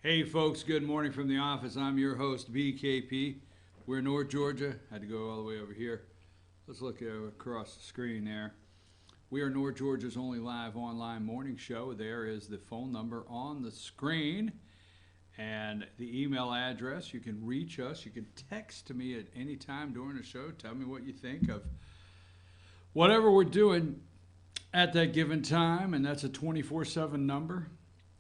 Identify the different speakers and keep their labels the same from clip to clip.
Speaker 1: Hey folks, good morning from the office. I'm your host, BKP. We're in North Georgia. Had to go all the way over here. Let's look across the screen there. We are North Georgia's only live online morning show. There is the phone number on the screen and the email address. You can reach us. You can text me at any time during the show. Tell me what you think of whatever we're doing at that given time, and that's a 24/7 number.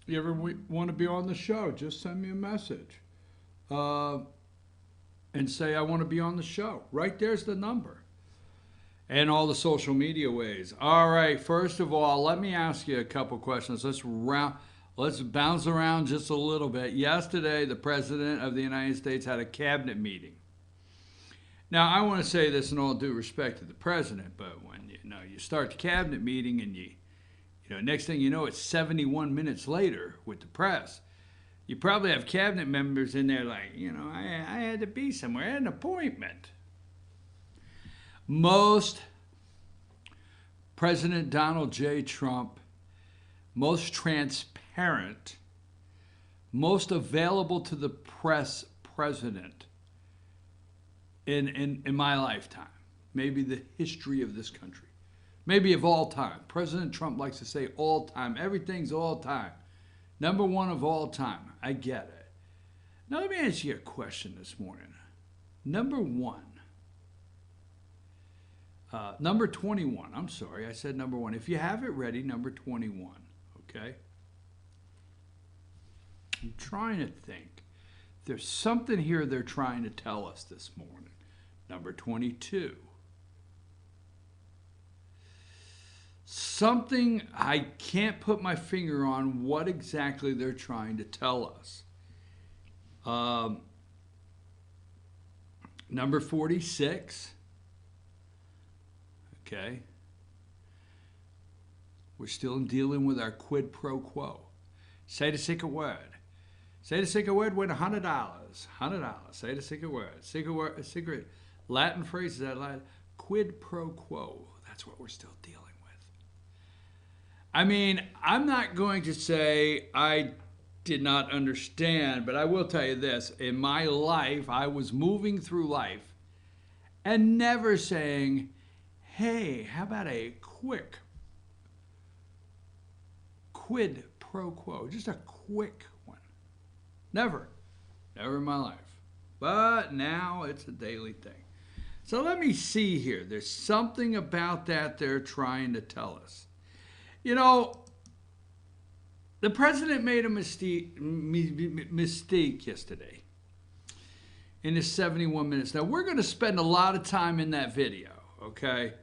Speaker 1: You ever want to be on the show, just send me a message and say, I want to be on the show. Right there's the number. And all the social media ways. All right, first of all, let me ask you a couple questions. Let's bounce around just a little bit. Yesterday, the President of the United States had a cabinet meeting. Now, I want to say this in all due respect to the President, but when you start the cabinet meeting and next thing you know, it's 71 minutes later with the press. You probably have cabinet members in there like, I had to be somewhere. I had an appointment. Most President Donald J. Trump, most transparent, most available to the press president in my lifetime, maybe the history of this country. Maybe of all time. President Trump likes to say all time. Everything's all time. Number one of all time. I get it. Now let me ask you a question this morning. Number one. Number 21. I'm sorry, I said number one. If you have it ready, number 21. Okay? I'm trying to think. There's something here they're trying to tell us this morning. Number 22. Something I can't put my finger on what exactly they're trying to tell us. Number 46. Okay. We're still dealing with our quid pro quo. Say the secret word. Say the secret word, win $100. $100. Say the secret word. Secret Latin phrase, is that Latin? Quid pro quo. That's what we're still dealing with. I mean, I'm not going to say I did not understand, but I will tell you this. In my life, I was moving through life and never saying, hey, how about a quick quid pro quo? Just a quick one. Never. Never in my life. But now it's a daily thing. So let me see here. There's something about that they're trying to tell us. The president made a mistake yesterday in his 71 minutes. Now, we're going to spend a lot of time in that video, okay?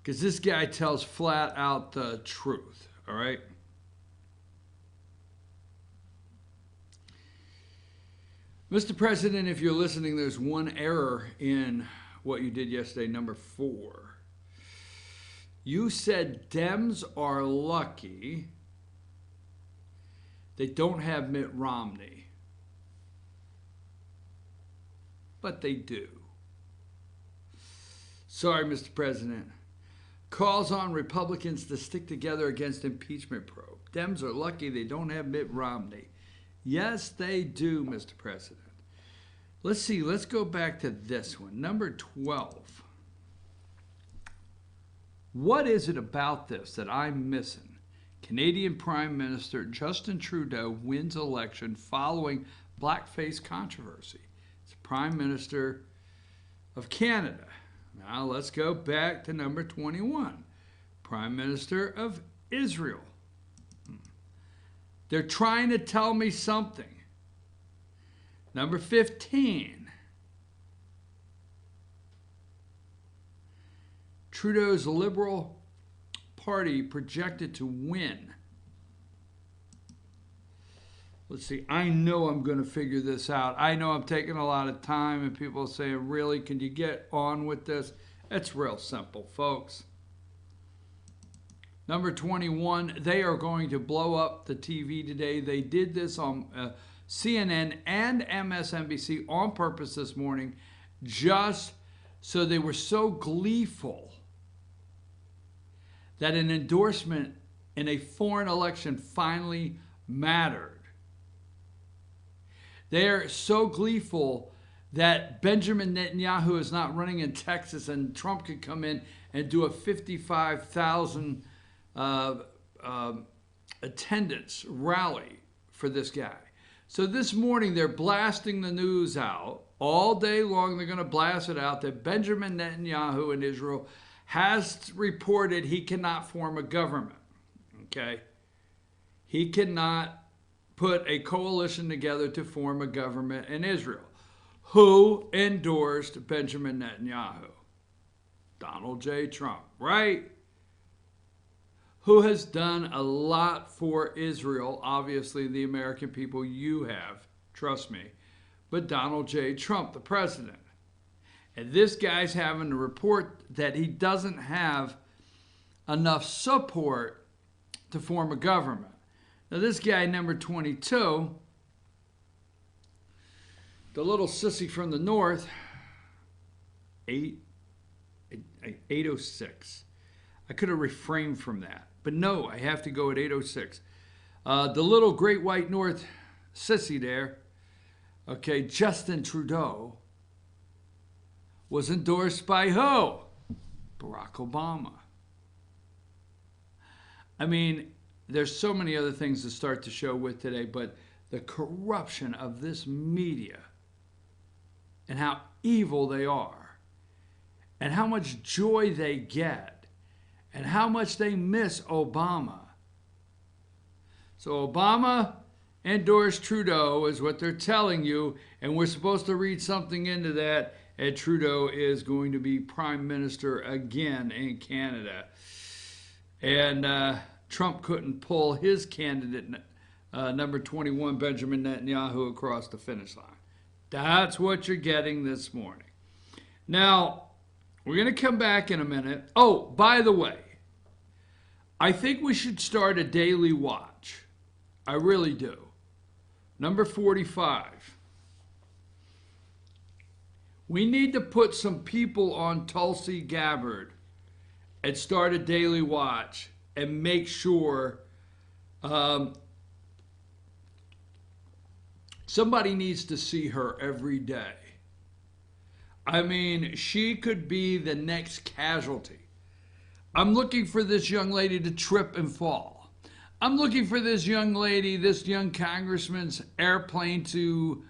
Speaker 1: Because this guy tells flat out the truth, all right? Mr. President, if you're listening, there's one error in what you did yesterday, number 4. You said Dems are lucky they don't have Mitt Romney. But they do. Sorry, Mr. President. Calls on Republicans to stick together against impeachment probe. Dems are lucky they don't have Mitt Romney. Yes, they do, Mr. President. Let's see. Let's go back to this one. Number 12. What is it about this that I'm missing? Canadian Prime Minister Justin Trudeau wins election following blackface controversy. It's Prime Minister of Canada. Now let's go back to number 21. Prime Minister of Israel. They're trying to tell me something. Number 15. Trudeau's Liberal Party projected to win. Let's see. I know I'm going to figure this out. I know I'm taking a lot of time, and people are saying, really, can you get on with this? It's real simple, folks. Number 21, they are going to blow up the TV today. They did this on CNN and MSNBC on purpose this morning, just so they were so gleeful that an endorsement in a foreign election finally mattered. They're so gleeful that Benjamin Netanyahu is not running in Texas and Trump could come in and do a 55,000 attendance rally for this guy. So this morning they're blasting the news out. All day long they're going to blast it out that Benjamin Netanyahu in Israel has reported he cannot form a government. Okay? He cannot put a coalition together to form a government in Israel. Who endorsed Benjamin Netanyahu? Donald J. Trump, right? Who has done a lot for Israel. Obviously, the American people, you have, trust me. But Donald J. Trump, the president. And this guy's having to report that he doesn't have enough support to form a government. Now, this guy, number 22, the little sissy from the north, 806. I could have refrained from that. But no, I have to go at 806. The little great white north sissy there, okay, Justin Trudeau, was endorsed by who? Barack Obama. I mean, there's so many other things to start the show with today, but the corruption of this media and how evil they are and how much joy they get and how much they miss Obama. So Obama endorsed Trudeau is what they're telling you, and we're supposed to read something into that, and Trudeau is going to be prime minister again in Canada. And Trump couldn't pull his candidate, number 21, Benjamin Netanyahu, across the finish line. That's what you're getting this morning. Now, we're going to come back in a minute. Oh, by the way, I think we should start a daily watch. I really do. Number 45. We need to put some people on Tulsi Gabbard and start a daily watch and make sure somebody needs to see her every day. I mean, she could be the next casualty. I'm looking for this young lady to trip and fall. I'm looking for this young lady, this young congressman's airplane to,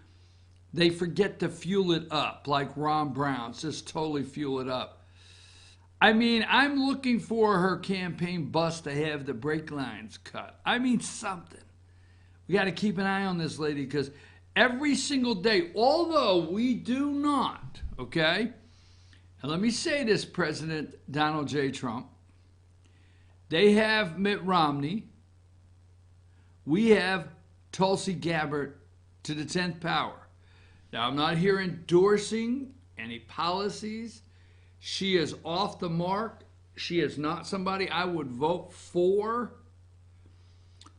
Speaker 1: they forget to fuel it up like Ron Brown's, just totally fuel it up. I mean, I'm looking for her campaign bus to have the brake lines cut. I mean, something. We got to keep an eye on this lady because every single day, although we do not, okay? And let me say this, President Donald J. Trump. They have Mitt Romney. We have Tulsi Gabbard to the 10th power. Now, I'm not here endorsing any policies. She is off the mark. She is not somebody I would vote for.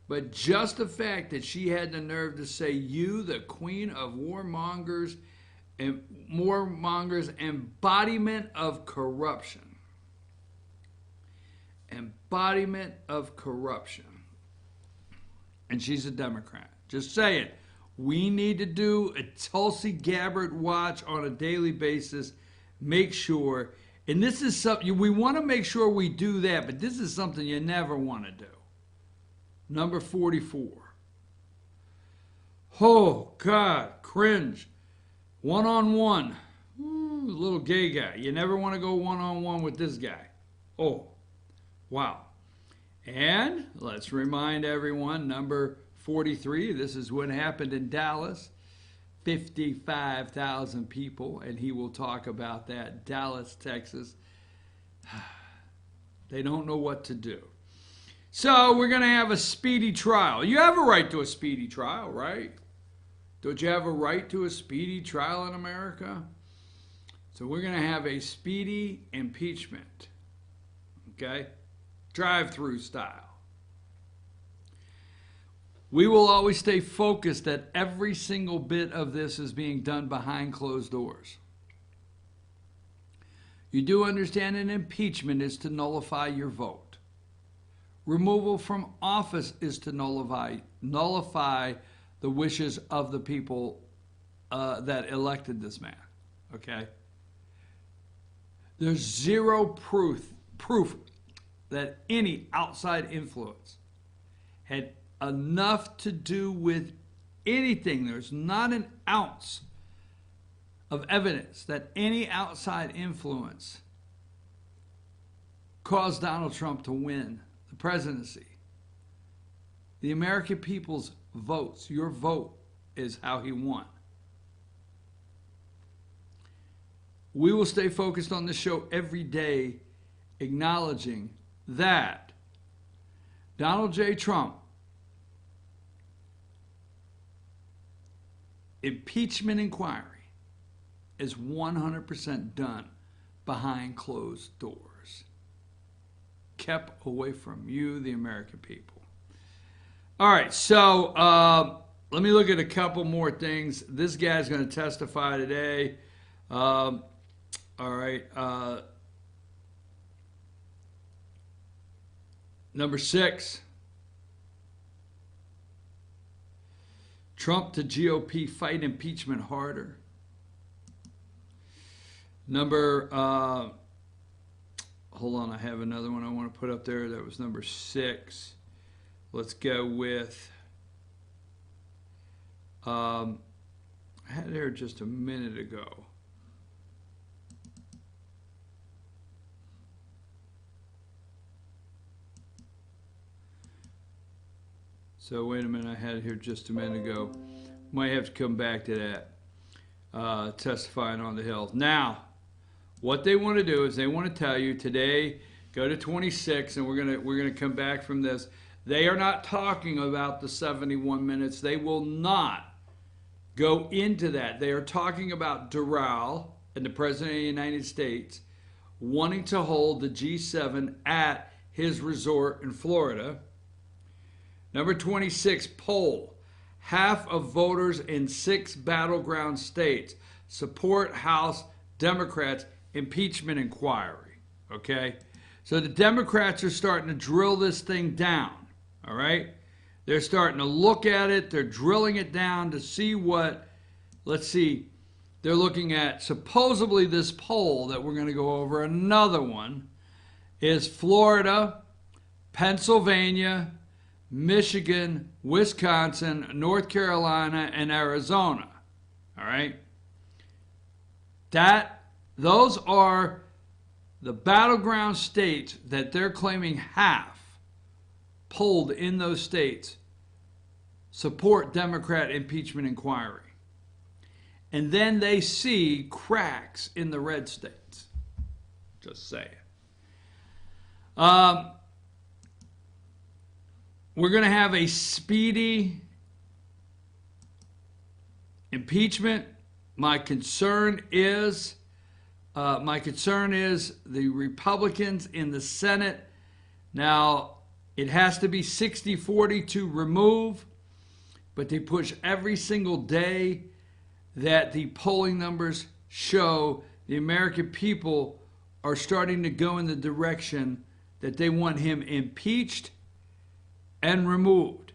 Speaker 1: But just the fact that she had the nerve to say, you, the queen of warmongers, embodiment of corruption. Embodiment of corruption. And she's a Democrat. Just saying. We need to do a Tulsi Gabbard watch on a daily basis. Make sure. And this is something, we want to make sure we do that, but this is something you never want to do. Number 44. Oh, God, cringe. One-on-one. Ooh, little gay guy. You never want to go one-on-one with this guy. Oh, wow. And let's remind everyone, number 43, this is what happened in Dallas. 55,000 people, and he will talk about that. Dallas, Texas. They don't know what to do. So we're going to have a speedy trial. You have a right to a speedy trial, right? Don't you have a right to a speedy trial in America? So we're going to have a speedy impeachment. Okay? Drive-through style. We will always stay focused that every single bit of this is being done behind closed doors. You do understand an impeachment is to nullify your vote. Removal from office is to nullify the wishes of the people that elected this man. Okay? There's zero proof that any outside influence had enough to do with anything. There's not an ounce of evidence that any outside influence caused Donald Trump to win the presidency. The American people's votes, your vote, is how he won. We will stay focused on this show every day, acknowledging that Donald J. Trump impeachment inquiry is 100% done behind closed doors, kept away from you, the American people. All right, so let me look at a couple more things. This guy's going to testify today. All right. Number 6. Trump to GOP fight impeachment harder. Number, hold on, I have another one I want to put up there. That was number 6. Let's go with, I had it here just a minute ago. So wait a minute, I had it here just a minute ago. Might have to come back to that, testifying on the Hill. Now, what they want to do is they want to tell you today, go to 26, and we're gonna come back from this. They are not talking about the 71 minutes. They will not go into that. They are talking about Doral and the President of the United States wanting to hold the G7 at his resort in Florida. Number 26, poll. Half of voters in 6 battleground states support House Democrats' impeachment inquiry. Okay? So the Democrats are starting to drill this thing down. All right? They're starting to look at it. They're drilling it down to see what, let's see, they're looking at supposedly this poll that we're going to go over. Another one is Florida, Pennsylvania, Michigan, Wisconsin, North Carolina, and Arizona. All right? Those are the battleground states that they're claiming half polled in those states support Democrat impeachment inquiry. And then they see cracks in the red states. Just saying. We're going to have a speedy impeachment. My concern is the Republicans in the Senate. Now, it has to be 60-40 to remove, but they push every single day that the polling numbers show the American people are starting to go in the direction that they want him impeached and removed.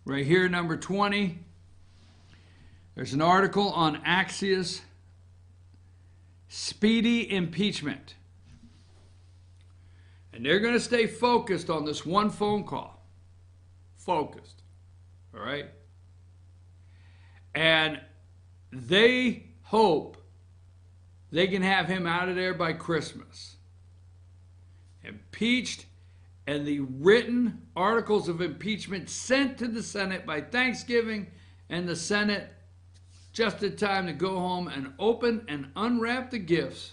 Speaker 1: Right here, number 20. There's an article on Axios. Speedy impeachment. And they're going to stay focused on this one phone call. Focused. All right? And they hope they can have him out of there by Christmas. Impeached, and the written articles of impeachment sent to the Senate by Thanksgiving, and the Senate just in time to go home and open and unwrap the gifts.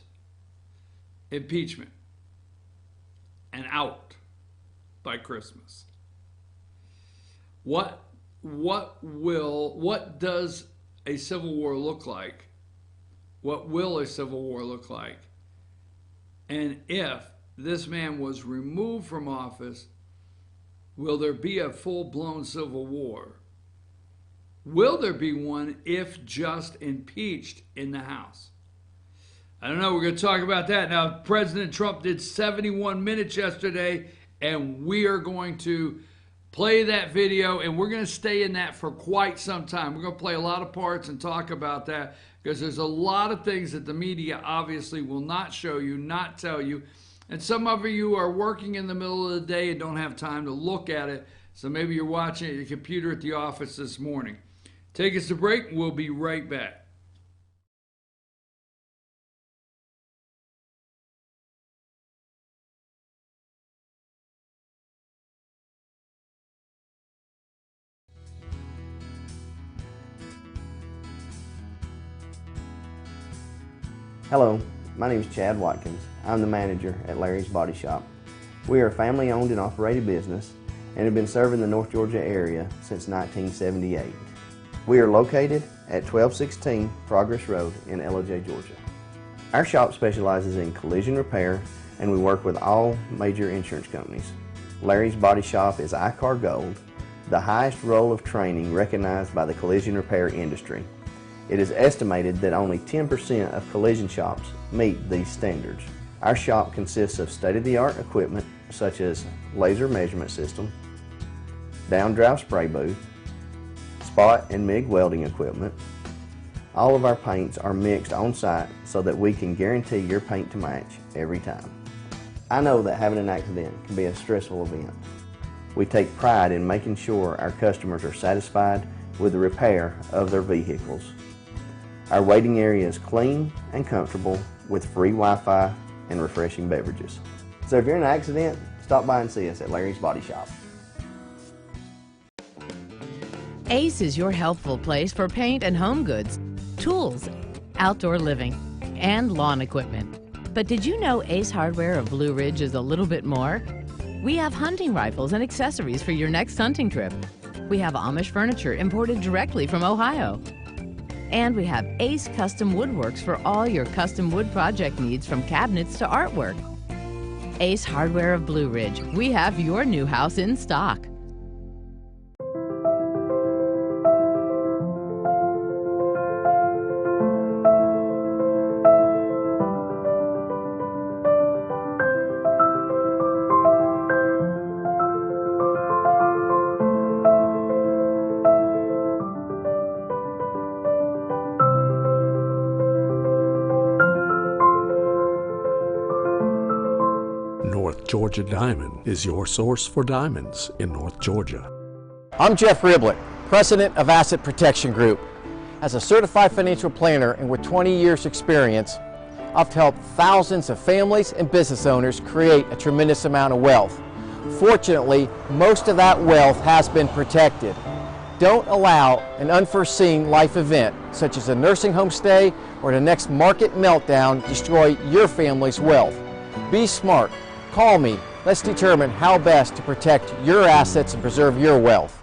Speaker 1: Impeachment. And out by Christmas. What does a civil war look like? What will a civil war look like? And if this man was removed from office, will there be a full-blown civil war? Will there be one if just impeached in the House? I don't know. We're going to talk about that. Now, President Trump did 71 minutes yesterday, and we are going to play that video, and we're going to stay in that for quite some time. We're going to play a lot of parts and talk about that because there's a lot of things that the media obviously will not show you, not tell you. And some of you are working in the middle of the day and don't have time to look at it. So maybe you're watching at your computer at the office this morning. Take us to break, and we'll be right back.
Speaker 2: Hello, my name is Chad Watkins. I'm the manager at Larry's Body Shop. We are a family-owned and operated business and have been serving the North Georgia area since 1978. We are located at 1216 Progress Road in Ellijay, Georgia. Our shop specializes in collision repair and we work with all major insurance companies. Larry's Body Shop is ICAR Gold, the highest role of training recognized by the collision repair industry. It is estimated that only 10% of collision shops meet these standards. Our shop consists of state-of-the-art equipment such as laser measurement system, down-drive spray booth, spot and MIG welding equipment. All of our paints are mixed on site so that we can guarantee your paint to match every time. I know that having an accident can be a stressful event. We take pride in making sure our customers are satisfied with the repair of their vehicles. Our waiting area is clean and comfortable with free Wi-Fi and refreshing beverages. So if you're in an accident, stop by and see us at Larry's Body Shop.
Speaker 3: Ace is your healthful place for paint and home goods, tools, outdoor living, and lawn equipment. But did you know Ace Hardware of Blue Ridge is a little bit more? We have hunting rifles and accessories for your next hunting trip. We have Amish furniture imported directly from Ohio. And we have Ace Custom Woodworks for all your custom wood project needs from cabinets to artwork. Ace Hardware of Blue Ridge, we have your new house in stock.
Speaker 4: North Georgia Diamond is your source for diamonds in North Georgia.
Speaker 5: I'm Jeff Riblett, President of Asset Protection Group. As a certified financial planner and with 20 years experience, I've helped thousands of families and business owners create a tremendous amount of wealth. Fortunately, most of that wealth has been protected. Don't allow an unforeseen life event, such as a nursing home stay or the next market meltdown, destroy your family's wealth. Be smart. Call me. Let's determine how best to protect your assets and preserve your wealth.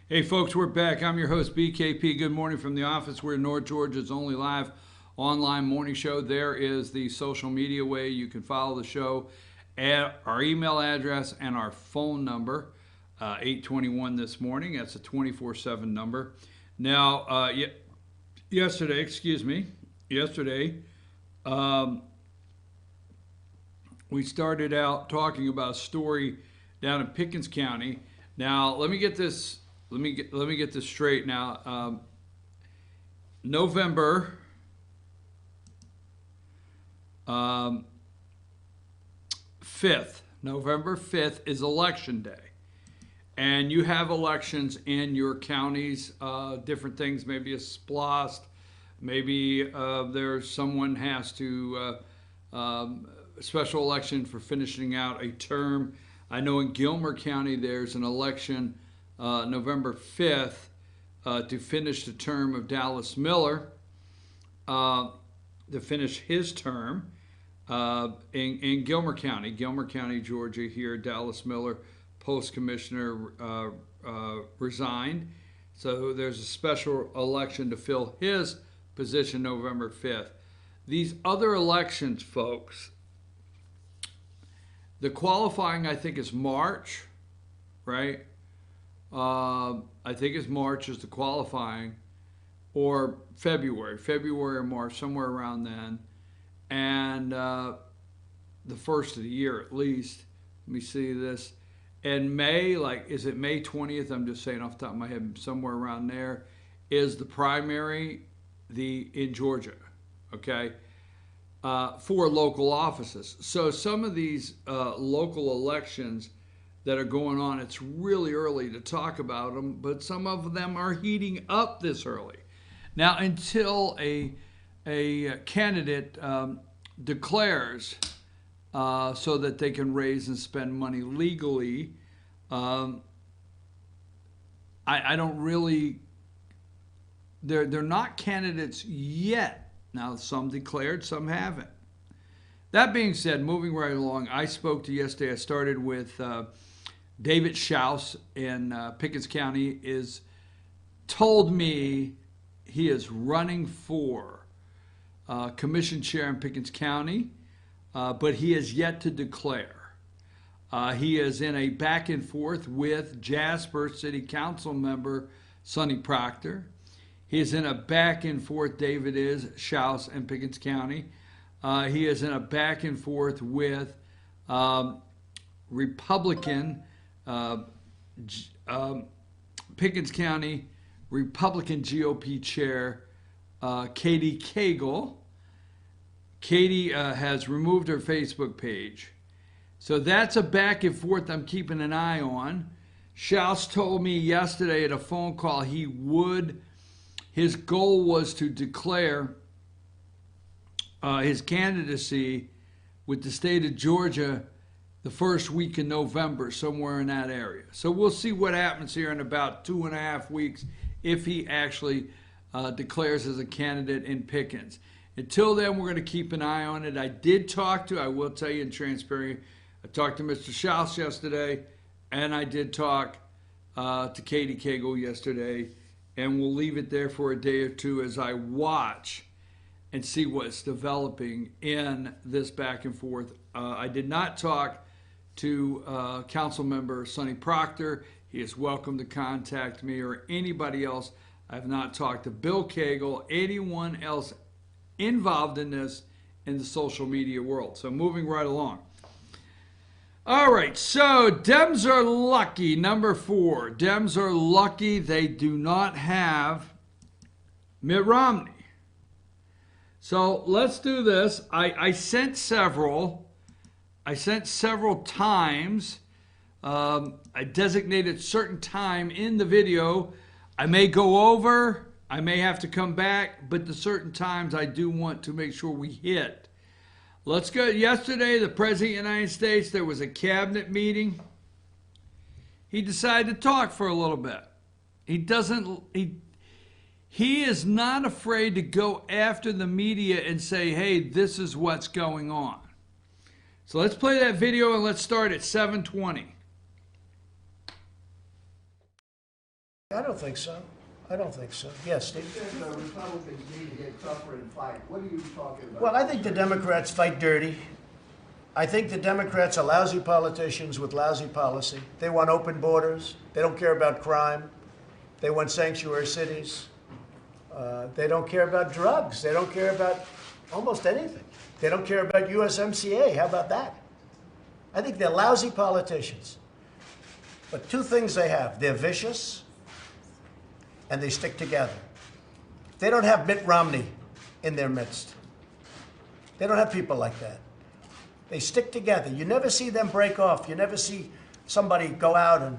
Speaker 1: Hey folks, we're back. I'm your host, BKP. Good morning from the office. We're North Georgia's only live online morning show. There is the social media way you can follow the show, at our email address and our phone number, 821 this morning. That's a 24/7 number. Now, yesterday, we started out talking about a story down in Pickens County. Now, let me get this straight. Now, November 5th is election day. And you have elections in your counties, different things, maybe a splost, maybe there's someone has to, special election for finishing out a term. I know in Gilmer County there's an election November 5th to finish the term of Dallas Miller, to finish his term in Gilmer County, Georgia here. Dallas Miller, post commissioner, resigned. So there's a special election to fill his position November 5th. These other elections, folks, the qualifying I think is March, right? I think it's March is the qualifying, or February or March, somewhere around then. And the first of the year at least. Let me see this. And May, is it May 20th? I'm just saying off the top of my head, somewhere around there, is the primary in Georgia, okay, for local offices. So some of these local elections that are going on, it's really early to talk about them, but some of them are heating up this early. Now, until a candidate declares so that they can raise and spend money legally, I don't really, they're not candidates yet. Now, some declared, some haven't. That being said, moving right along, I spoke to yesterday, I started with David Schaus in Pickens County, told me he is running for commission chair in Pickens County, but he has yet to declare. He is in a back and forth with Jasper City Council member Sonny Proctor. He is in a back and forth, David Schaus in Pickens County. He is in a back and forth with Republican Pickens County Republican GOP chair Katie Cagle. Katie has removed her Facebook page. So that's a back and forth I'm keeping an eye on. Schaus told me yesterday at a phone call his goal was to declare his candidacy with the state of Georgia the first week in November, somewhere in that area. So we'll see what happens here in about 2.5 weeks if he actually declares as a candidate in Pickens. Until then, we're going to keep an eye on it. I will tell you in transparency, I talked to Mr. Schaus yesterday, and I did talk to Katie Cagle yesterday, and we'll leave it there for a day or two as I watch and see what's developing in this back and forth. I did not talk to council member Sonny Proctor. He is welcome to contact me or anybody else. I have not talked to Bill Cagle, anyone else involved in this in the social media world. So moving right along. All right, so Dems are lucky. Number 4, Dems are lucky they do not have Mitt Romney. So let's do this. I sent several times. I designated certain time in the video. I may go over, I may have to come back, but the certain times I do want to make sure we hit. Let's go. Yesterday, the President of the United States, there was a cabinet meeting. He decided to talk for a little bit. He is not afraid to go after the media and say, hey, this is what's going on. So let's play that video and let's start at 7:20.
Speaker 6: I don't think so. I don't think so. Yes, Steve?
Speaker 2: The Republicans need to get tougher and fight. What are you talking about?
Speaker 6: Well, I think the Democrats fight dirty. I think the Democrats are lousy politicians with lousy policy. They want open borders. They don't care about crime. They want sanctuary cities. They don't care about drugs. They don't care about almost anything. They don't care about USMCA. How about that? I think they're lousy politicians. But two things they have. They're vicious and they stick together. They don't have Mitt Romney in their midst. They don't have people like that. They stick together. You never see them break off. You never see somebody go out and...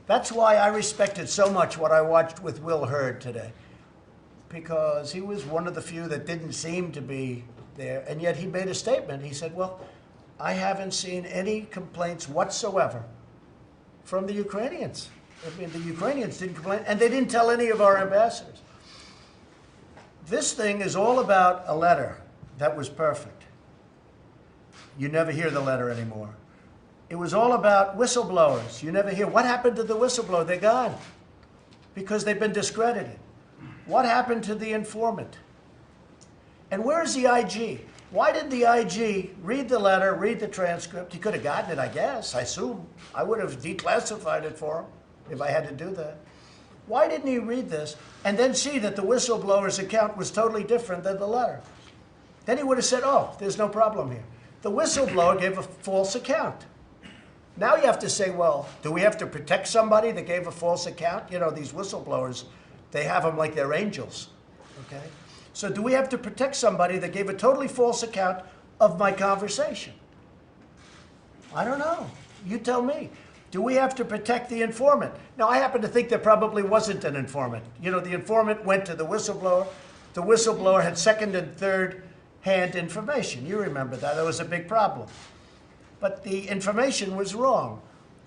Speaker 6: That's why I respected so much what I watched with Will Hurd today. Because he was one of the few that didn't seem to be there, and yet he made a statement. He said, well, I haven't seen any complaints whatsoever from the Ukrainians. I mean, the Ukrainians didn't complain, and they didn't tell any of our ambassadors. This thing is all about a letter that was perfect. You never hear the letter anymore. It was all about whistleblowers. You never hear, what happened to the whistleblower? They're gone because they've been discredited. What happened to the informant? And where's the IG? Why did the IG read the letter, read the transcript? He could have gotten it, I guess, I assume. I would have declassified it for him if I had to do that. Why didn't he read this and then see that the whistleblower's account was totally different than the letter? Then he would have said, oh, there's no problem here. The whistleblower gave a false account. Now you have to say, well, do we have to protect somebody that gave a false account? You know, these whistleblowers, they have them like they're angels, okay? So do we have to protect somebody that gave a totally false account of my conversation? I don't know. You tell me. Do we have to protect the informant? Now, I happen to think there probably wasn't an informant. You know, the informant went to the whistleblower. The whistleblower had second and third hand information. You remember that. That was a big problem. But the information was wrong.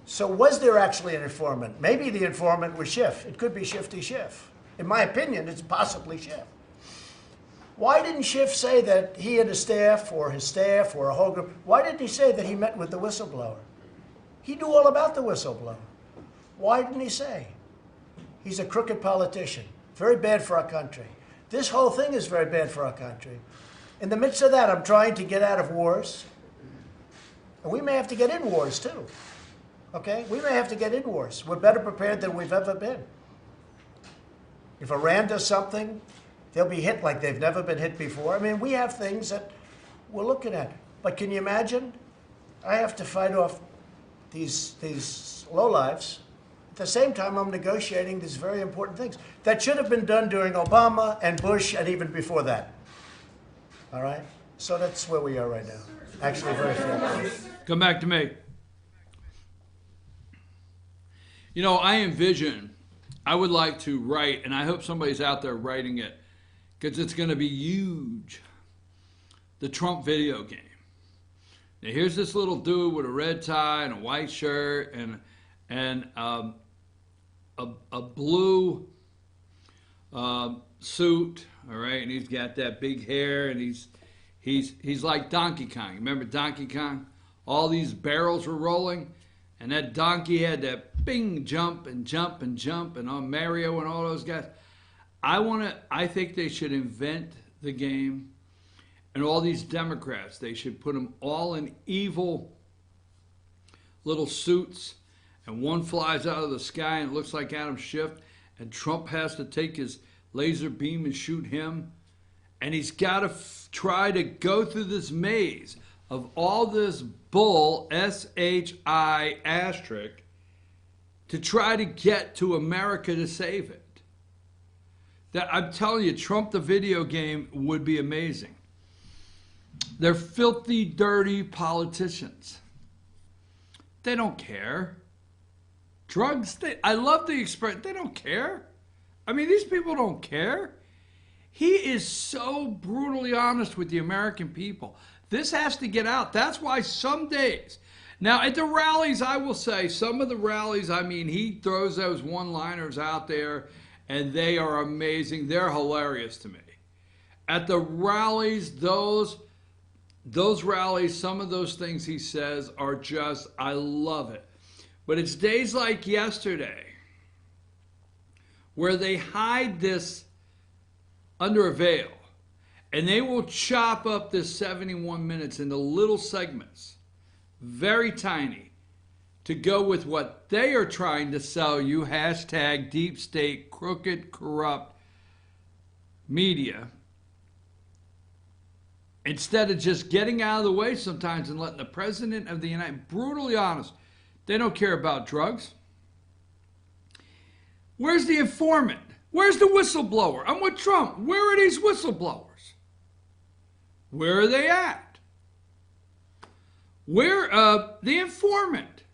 Speaker 6: So was there actually an informant? Maybe the informant was Schiff. It could be Shifty Schiff. In my opinion, it's possibly Schiff. Why didn't Schiff say that he and his staff or a whole group, why didn't he say that he met with the whistleblower? He knew all about the whistleblower. Why didn't he say? He's a crooked politician. Very bad for our country. This whole thing is very bad for our country. In the midst of that, I'm trying to get out of wars. And we may have to get in wars, too. Okay? We may have to get in wars. We're better prepared than we've ever been. If Iran does something, they'll be hit like they've never been hit before. I mean, we have things that we're looking at. But can you imagine? I have to fight off these lowlifes. At the same time, I'm negotiating these very important things that should have been done during Obama and Bush and even before that. All right? So that's where we are right now. Actually, very fair.
Speaker 1: Come back to me. You know, I envision, I would like to write, and I hope somebody's out there writing it, because it's going to be huge, the Trump video game. Now, here's this little dude with a red tie and a white shirt and a blue suit, all right, and he's got that big hair, and he's like Donkey Kong. Remember Donkey Kong? All these barrels were rolling, and that donkey had that bing jump and jump and jump, and on Mario and all those guys. I think they should invent the game, and all these Democrats, they should put them all in evil little suits, and one flies out of the sky and it looks like Adam Schiff, and Trump has to take his laser beam and shoot him, and he's got to try to go through this maze of all this bull, S-H-I asterisk, to try to get to America to save it. That, I'm telling you, Trump the video game would be amazing. They're filthy, dirty politicians. They don't care. Drugs, I love the expression, they don't care. I mean, these people don't care. He is so brutally honest with the American people. This has to get out. That's why some days, now at the rallies, I will say, some of the rallies, I mean, he throws those one-liners out there, and they are amazing. They're hilarious to me. At the rallies, those rallies, some of those things he says are just, I love it. But it's days like yesterday where they hide this under a veil, and they will chop up this 71 minutes into little segments, very tiny, to go with what they are trying to sell you, hashtag deep state, crooked, corrupt media, instead of just getting out of the way sometimes and letting the President of the United States, brutally honest, they don't care about drugs. Where's the informant? Where's the whistleblower? I'm with Trump. Where are these whistleblowers? Where are they at? Where, the informant?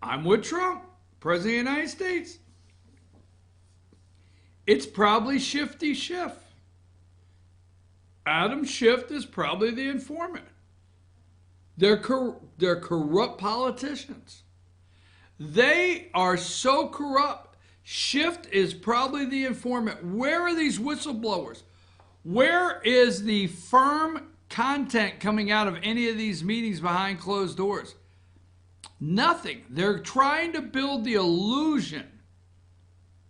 Speaker 1: I'm with Trump, President of the United States. It's probably Shifty Schiff. Adam Schiff is probably the informant. They're corrupt politicians. They are so corrupt. Schiff is probably the informant. Where are these whistleblowers? Where is the firm content coming out of any of these meetings behind closed doors? Nothing. They're trying to build the illusion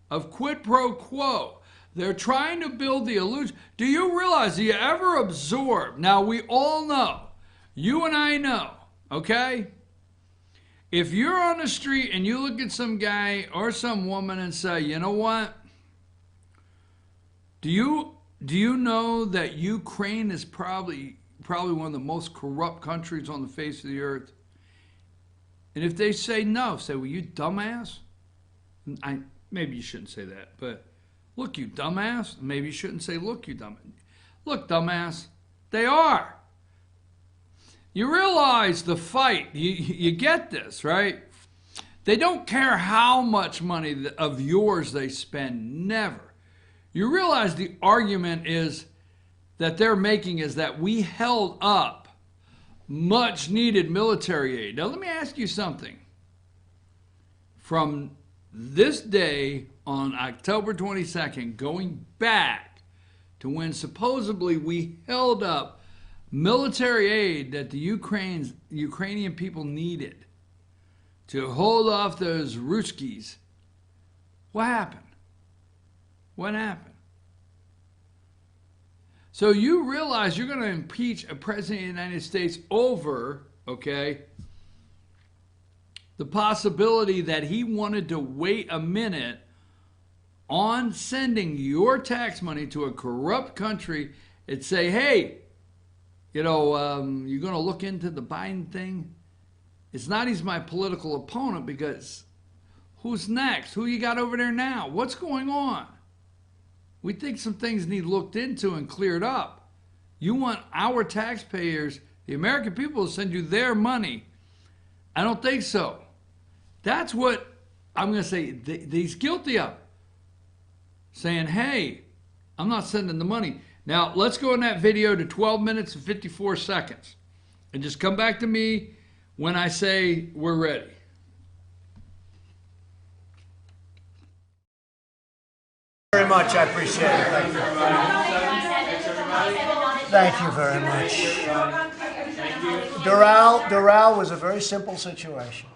Speaker 1: of quid pro quo. They're trying to build the illusion. Do you realize, do you ever absorb? Now, we all know, you and I know, okay? If you're on the street and you look at some guy or some woman and say, you know what? Do you know that Ukraine is probably one of the most corrupt countries on the face of the earth? And if they say no, say, well, you dumbass. Maybe you shouldn't say that, but look, you dumbass. Maybe you shouldn't say, look, you dumbass. Look, dumbass, they are. You realize the fight. You get this, right? They don't care how much money of yours they spend, never. You realize the argument is that they're making is that we held up much needed military aid. Now, let me ask you something. From this day on October 22nd, going back to when supposedly we held up military aid that the Ukrainian people needed to hold off those Ruskies, what happened? What happened? So you realize you're going to impeach a president of the United States over, okay, the possibility that he wanted to wait a minute on sending your tax money to a corrupt country and say, hey, you know, you're going to look into the Biden thing? It's not he's my political opponent, because who's next? Who you got over there now? What's going on? We think some things need looked into and cleared up. You want our taxpayers, the American people, to send you their money. I don't think so. That's what I'm going to say he's guilty of. Saying, hey, I'm not sending the money. Now, let's go in that video to 12 minutes and 54 seconds. And just come back to me when I say we're ready.
Speaker 6: Very much, I appreciate it. Thank you. Thank you very much. Doral was a very simple situation.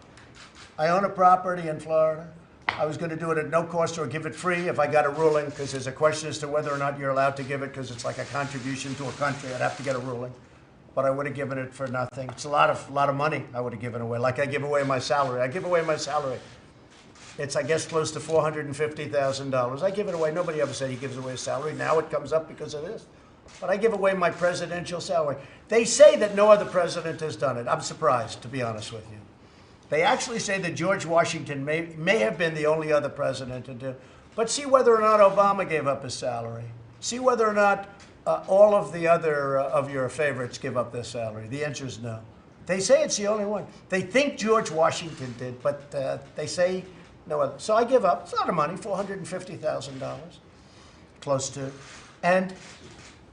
Speaker 6: I own a property in Florida. I was going to do it at no cost or give it free if I got a ruling, because there's a question as to whether or not you're allowed to give it, because it's like a contribution to a country. I'd have to get a ruling. But I would have given it for nothing. It's a lot of money I would have given away. Like I give away my salary. I give away my salary. It's, I guess, close to $450,000. I give it away. Nobody ever said he gives away his salary. Now it comes up because of this. But I give away my presidential salary. They say that no other president has done it. I'm surprised, to be honest with you. They actually say that George Washington may have been the only other president to do it. But see whether or not Obama gave up his salary. See whether or not all of the other of your favorites give up their salary. The answer is no. They say it's the only one. They think George Washington did, but they say no other. So I give up. It's a lot of money, $450,000, close to. And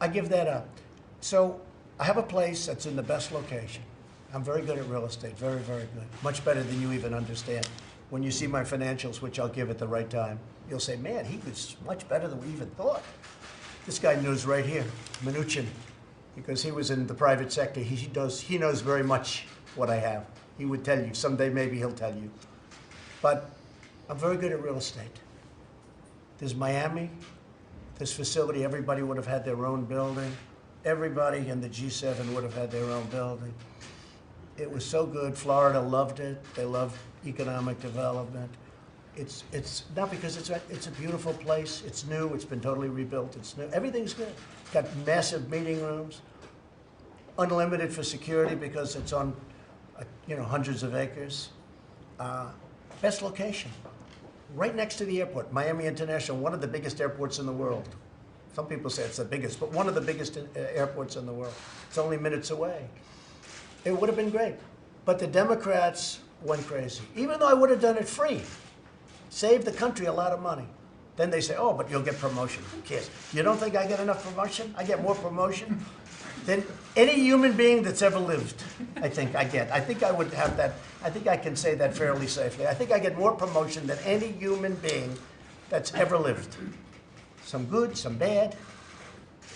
Speaker 6: I give that up. So I have a place that's in the best location. I'm very good at real estate, very, very good. Much better than you even understand. When you see my financials, which I'll give at the right time, you'll say, man, he was much better than we even thought. This guy knows right here, Mnuchin, because he was in the private sector. He knows very much what I have. He would tell you. Someday maybe he'll tell you. But I'm very good at real estate. There's Miami. This facility, everybody would have had their own building. Everybody in the G7 would have had their own building. It was so good. Florida loved it. They love economic development. It's not because it's a beautiful place. It's new. It's been totally rebuilt. It's new. Everything's good. Got massive meeting rooms, unlimited for security because it's on, hundreds of acres. Best location, right next to the airport, Miami International, one of the biggest airports in the world. Some people say it's the biggest, but one of the biggest airports in the world. It's only minutes away. It would have been great, but the Democrats went crazy. Even though I would have done it free, saved the country a lot of money. Then they say, oh, but you'll get promotion. Who cares? You don't think I get enough promotion? I get more promotion than any human being that's ever lived. I think I get. I think I would have that. I think I can say that fairly safely. I think I get more promotion than any human being that's ever lived. Some good, some bad.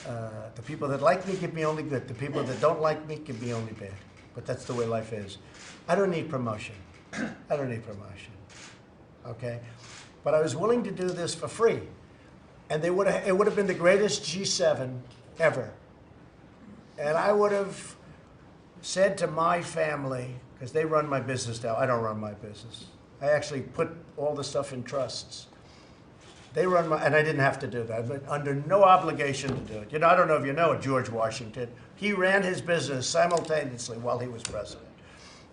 Speaker 6: The people that like me give me only good. The people that don't like me give me only bad. But that's the way life is. I don't need promotion. I don't need promotion. Okay? But I was willing to do this for free. And it would have been the greatest G7 ever. And I would have said to my family, because they run my business now, I don't run my business. I actually put all the stuff in trusts. They run my, and I didn't have to do that, but under no obligation to do it. I don't know if you know it, George Washington. He ran his business simultaneously while he was president.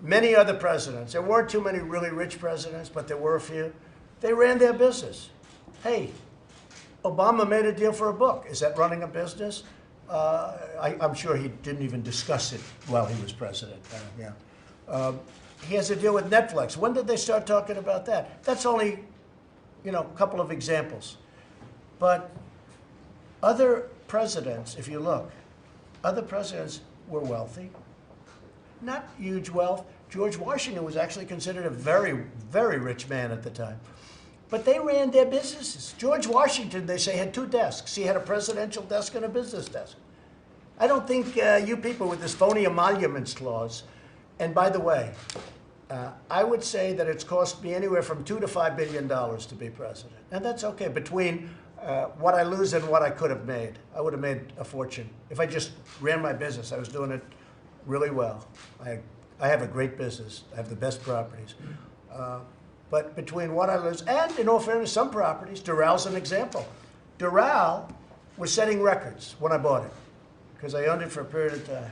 Speaker 6: Many other presidents, there weren't too many really rich presidents, but there were a few. They ran their business. Hey, Obama made a deal for a book. Is that running a business? I'm sure he didn't even discuss it while he was president. He has a deal with Netflix. When did they start talking about that? That's only, a couple of examples. But other presidents, if you look, other presidents were wealthy. Not huge wealth. George Washington was actually considered a very, very rich man at the time. But they ran their businesses. George Washington, they say, had two desks. He had a presidential desk and a business desk. I don't think you people with this phony emoluments clause, and by the way, I would say that it's cost me anywhere from $2 to $5 billion to be president. And that's okay, between what I lose and what I could have made. I would have made a fortune. If I just ran my business, I was doing it really well. I have a great business. I have the best properties. But between what I lose, and in all fairness, some properties, Doral an example. Doral was setting records when I bought it, because I owned it for a period of time.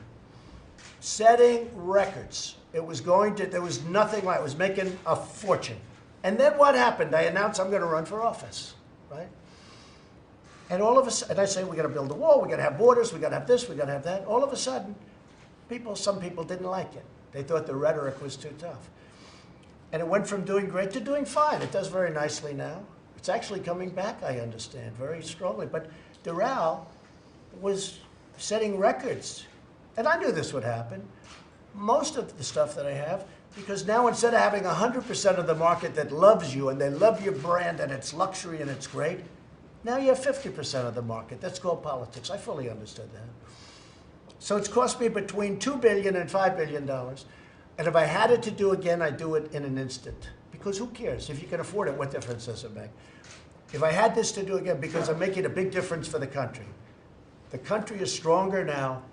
Speaker 6: Setting records. It was there was nothing like it. It was making a fortune. And then what happened? I announced I'm going to run for office, right? And all of a sudden, I say, we got to build a wall, we got to have borders, we got to have this, we got to have that. All of a sudden, some people didn't like it. They thought the rhetoric was too tough. And it went from doing great to doing fine. It does very nicely now. It's actually coming back, I understand, very strongly. But Doral was setting records. And I knew this would happen. Most of the stuff that I have, because now instead of having 100% of the market that loves you and they love your brand and it's luxury and it's great, now you have 50% of the market. That's called politics. I fully understood that. So it's cost me between $2 billion and $5 billion. And if I had it to do again, I'd do it in an instant. Because who cares? If you can afford it, what difference does it make? If I had this to do again, because I'm making a big difference for the country. The country is stronger now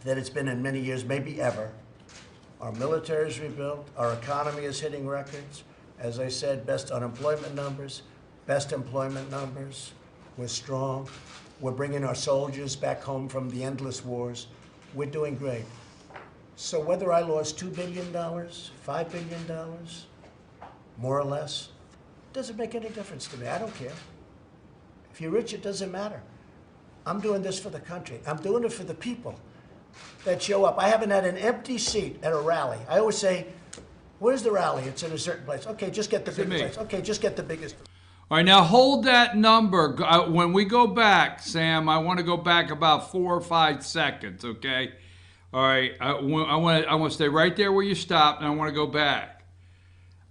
Speaker 6: than it's been in many years, maybe ever. Our military is rebuilt. Our economy is hitting records. As I said, best unemployment numbers, best employment numbers. We're strong. We're bringing our soldiers back home from the endless wars. We're doing great. So whether I lost $2 billion, $5 billion, more or less, doesn't make any difference to me. I don't care. If you're rich, it doesn't matter. I'm doing this for the country. I'm doing it for the people that show up. I haven't had an empty seat at a rally. I always say, where's the rally? It's in a certain place. Okay, just get the big place. Okay, just get the biggest.
Speaker 1: All right, now hold that number. When we go back, Sam, I want to go back about 4 or 5 seconds, okay? All right, I want to stay right there where you stopped, and I want to go back.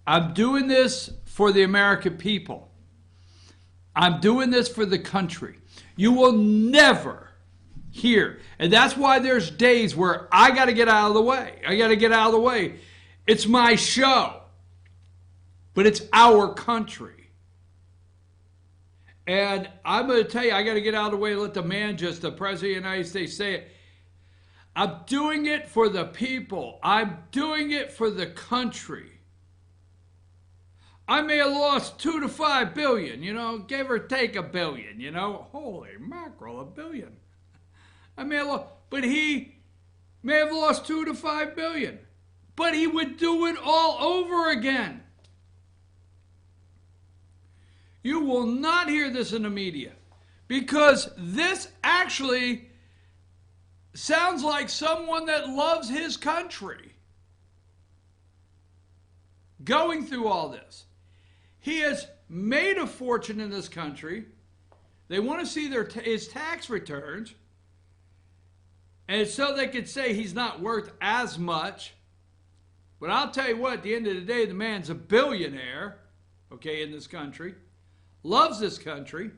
Speaker 1: I'm doing this for the American people. I'm doing this for the country. You will never hear, and that's why there's days where I got to get out of the way. I got to get out of the way. It's my show, but it's our country. And I'm going to tell you, I got to get out of the way and let the man, just the President of the United States, say it. I'm doing it for the people. I'm doing it for the country. I may have lost 2 to 5 billion, give or take a billion, Holy mackerel, a billion. I may have lost, but he may have lost 2 to 5 billion. But he would do it all over again. You will not hear this in the media, because this actually sounds like someone that loves his country going through all this. He has made a fortune in this country. They want to see his tax returns, and so they could say he's not worth as much. But I'll tell you what, at the end of the day, the man's a billionaire, okay, in this country, loves this country,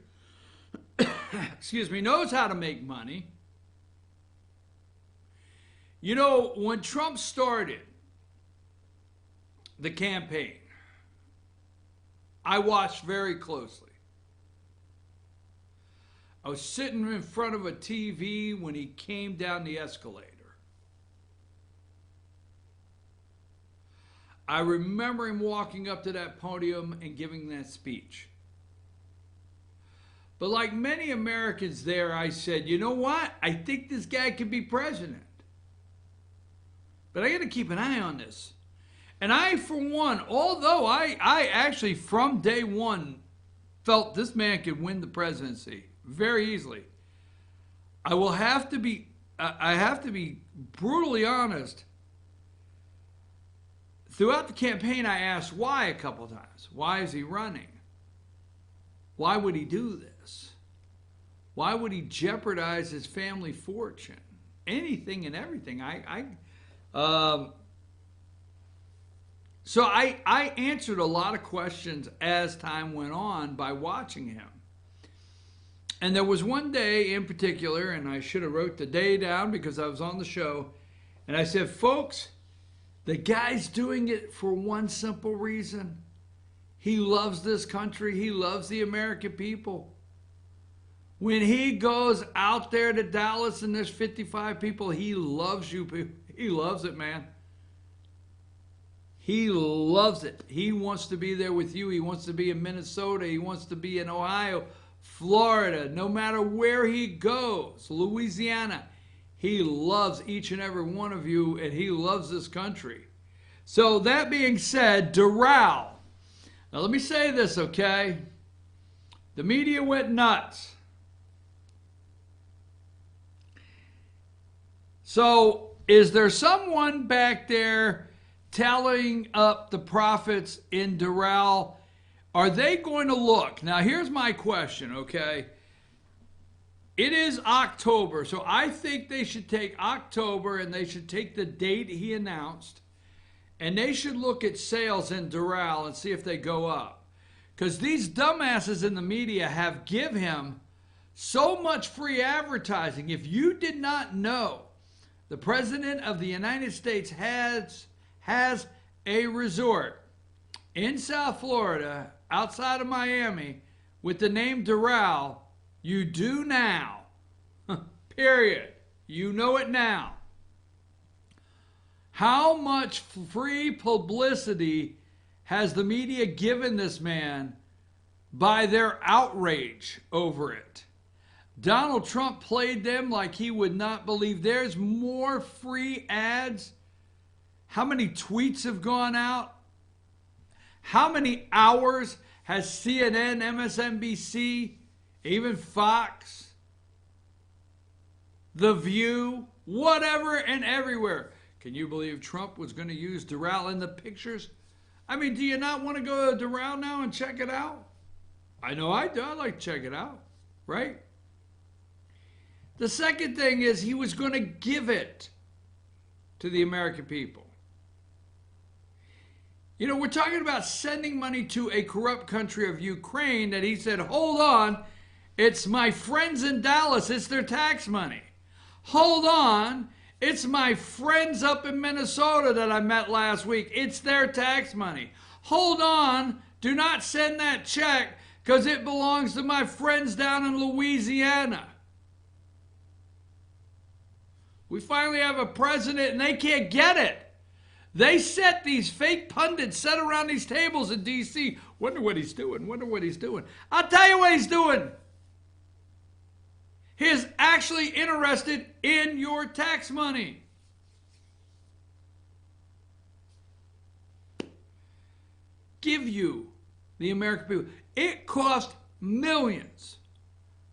Speaker 1: excuse me, knows how to make money. When Trump started the campaign, I watched very closely. I was sitting in front of a TV when he came down the escalator. I remember him walking up to that podium and giving that speech. But like many Americans there, I said, you know what? I think this guy could be president. But I got to keep an eye on this. And I, for one, although I actually from day one felt this man could win the presidency very easily, I have to be brutally honest. Throughout the campaign, I asked why a couple times. Why is he running? Why would he do this? Why would he jeopardize his family fortune? Anything and everything. So I answered a lot of questions as time went on by watching him. And there was one day in particular, and I should have wrote the day down because I was on the show, and I said, folks, the guy's doing it for one simple reason. He loves this country. He loves the American people. When he goes out there to Dallas and there's 55 people, he loves you. He loves it, man. He loves it. He wants to be there with you. He wants to be in Minnesota. He wants to be in Ohio, Florida, no matter where he goes, Louisiana. He loves each and every one of you, and he loves this country. So that being said, Doral. Now let me say this, okay? The media went nuts. So is there someone back there tallying up the profits in Doral? Are they going to look? Now here's my question, okay? It is October, so I think they should take October and they should take the date he announced, and they should look at sales in Doral and see if they go up. Because these dumbasses in the media have give him so much free advertising. If you did not know, the President of the United States has a resort in South Florida, outside of Miami, with the name Doral. You do now. Period. You know it now. How much free publicity has the media given this man by their outrage over it? Donald Trump played them like he would not believe. There's more free ads. How many tweets have gone out? How many hours has CNN, MSNBC, even Fox, The View, whatever and everywhere? Can you believe Trump was going to use Doral in the pictures? I mean, do you not want to go to Doral now and check it out? I know I do. I like to check it out, right? The second thing is he was going to give it to the American people. You know, we're talking about sending money to a corrupt country of Ukraine that he said, hold on, it's my friends in Dallas, it's their tax money. Hold on, it's my friends up in Minnesota that I met last week, it's their tax money. Hold on, do not send that check because it belongs to my friends down in Louisiana. We finally have a president and they can't get it. They set these fake pundits set around these tables in D.C. Wonder what he's doing. Wonder what he's doing. I'll tell you what he's doing. He's actually interested in your tax money. Give you, the American people. It cost millions.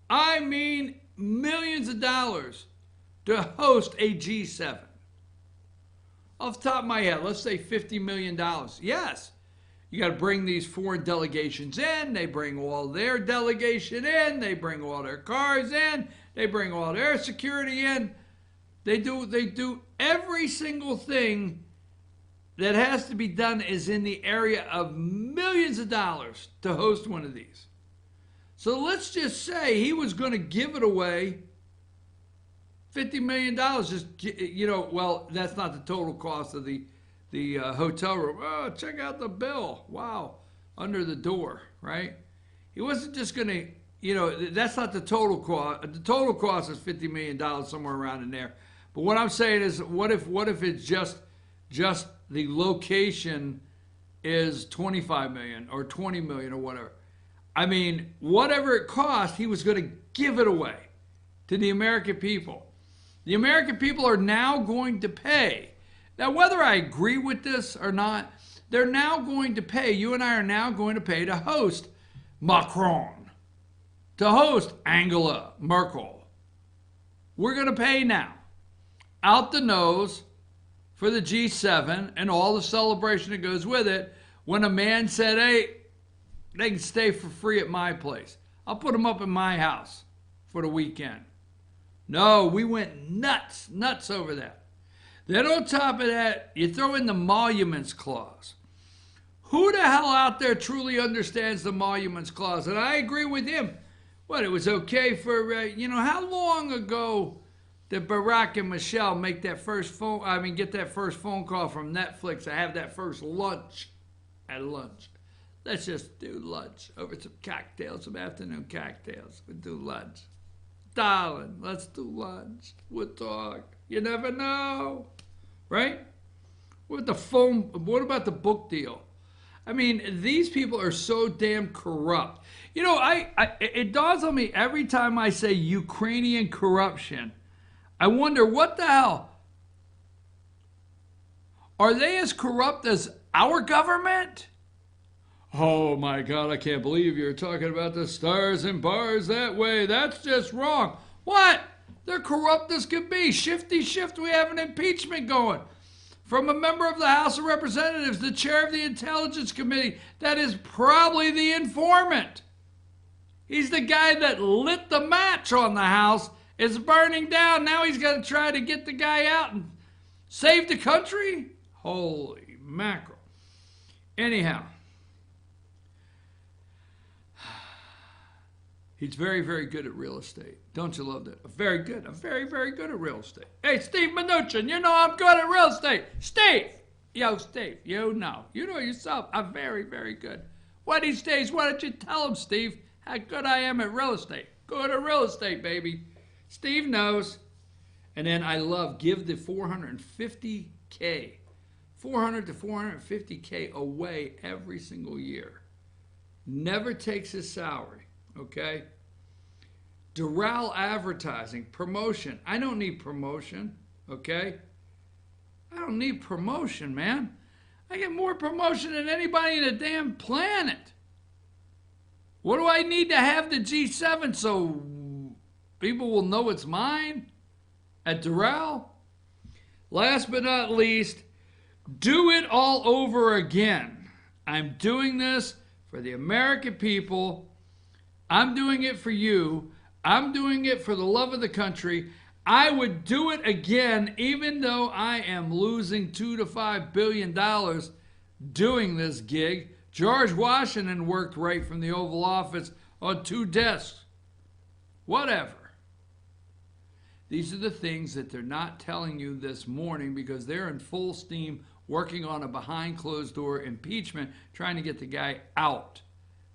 Speaker 1: I mean millions of dollars to host a G7. Off the top of my head, let's say $50 million. Yes, you got to bring these foreign delegations in. They bring all their delegation in. They bring all their cars in. They bring all their security in. They do every single thing that has to be done is in the area of millions of dollars to host one of these. So let's just say he was going to give it away. $50 million, just, well, that's not the total cost of the hotel room. Oh, check out the bill. Wow. Under the door, right? He wasn't just going to, that's not the total cost. The total cost is $50 million, somewhere around in there. But what I'm saying is, what if it's just the location is $25 million or $20 million or whatever? I mean, whatever it cost, he was going to give it away to the American people. The American people are now going to pay. Now, whether I agree with this or not, they're now going to pay. You and I are now going to pay to host Macron, to host Angela Merkel. We're going to pay now, out the nose, for the G7 and all the celebration that goes with it, when a man said, hey, they can stay for free at my place. I'll put them up in my house for the weekend. No, we went nuts over that. Then on top of that, you throw in the emoluments clause. Who the hell out there truly understands the emoluments clause? And I agree with him. What, it was okay for, how long ago did Barack and Michelle make that get that first phone call from Netflix to have that first lunch at lunch? Let's just do lunch over some cocktails, some afternoon cocktails. We'll do lunch. Darling, let's do lunch. We'll talk. You never know. Right? What about the book deal? I mean, these people are so damn corrupt. It dawns on me every time I say Ukrainian corruption. I wonder, what the hell? Are they as corrupt as our government? Oh my God, I can't believe you're talking about the stars and bars that way. That's just wrong. What? They're corrupt as could be. Shifty shift, we have an impeachment going. From a member of the House of Representatives, the chair of the Intelligence Committee, that is probably the informant. He's the guy that lit the match on the House. It's burning down. Now he's got to try to get the guy out and save the country? Holy mackerel. Anyhow. He's very, very good at real estate. Don't you love that? Very good. I'm very, very good at real estate. Hey, Steve Mnuchin, you know I'm good at real estate. Steve! Yo, Steve, you know yourself. I'm very, very good. One of these days, why don't you tell him, Steve, how good I am at real estate? Good at real estate, baby. Steve knows. And then I love, give the $450K, $400 to $450K away every single year. Never takes his salary. Okay? Doral Advertising, promotion. I don't need promotion, okay? I don't need promotion, man. I get more promotion than anybody in the damn planet. What do I need to have the G7 so people will know it's mine at Doral? Last but not least, do it all over again. I'm doing this for the American people. I'm doing it for you. I'm doing it for the love of the country. I would do it again, even though I am losing $2 to $5 billion doing this gig. George Washington worked right from the Oval Office on 2 desks. Whatever. These are the things that they're not telling you this morning because they're in full steam working on a behind closed door impeachment, trying to get the guy out.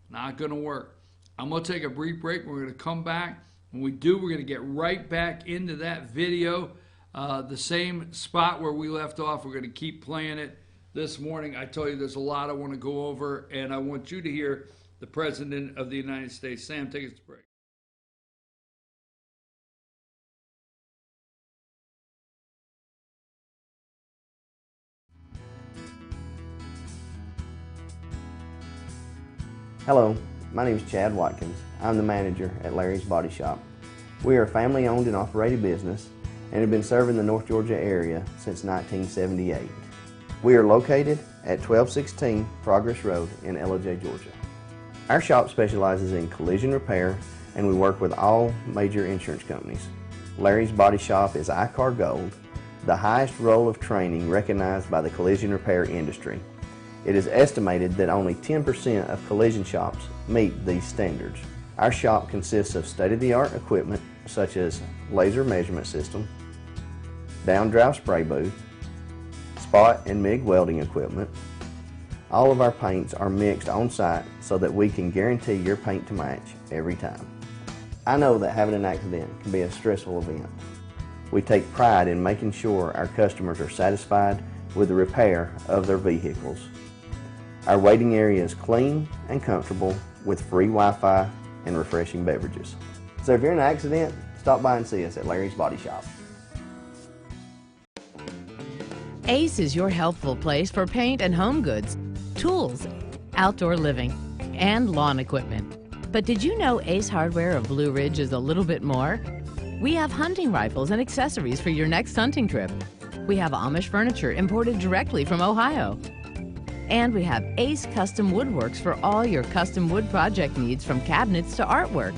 Speaker 1: Not going to work. I'm going to take a brief break. We're going to come back. When we do, we're going to get right back into that video. The same spot where we left off, we're going to keep playing it this morning. I tell you, there's a lot I want to go over, and I want you to hear the President of the United States. Sam, take us to break.
Speaker 2: Hello, my name is Chad Watkins. I'm the manager at Larry's Body Shop. We are a family-owned and operated business and have been serving the North Georgia area since 1978. We are located at 1216 Progress Road in Ellijay, Georgia. Our shop specializes in collision repair, and we work with all major insurance companies. Larry's Body Shop is ICAR Gold, the highest role of training recognized by the collision repair industry. It is estimated that only 10% of collision shops meet these standards. Our shop consists of state-of-the-art equipment such as laser measurement system, down-drive spray booth, spot and MIG welding equipment. All of our paints are mixed on site so that we can guarantee your paint to match every time. I know that having an accident can be a stressful event. We take pride in making sure our customers are satisfied with the repair of their vehicles. Our waiting area is clean and comfortable with free Wi-Fi and refreshing beverages. So if you're in an accident, stop by and see us at Larry's Body Shop.
Speaker 3: Ace is your helpful place for paint and home goods, tools, outdoor living, and lawn equipment. But did you know Ace Hardware of Blue Ridge is a little bit more? We have hunting rifles and accessories for your next hunting trip. We have Amish furniture imported directly from Ohio. And we have Ace Custom Woodworks for all your custom wood project needs, from cabinets to artwork.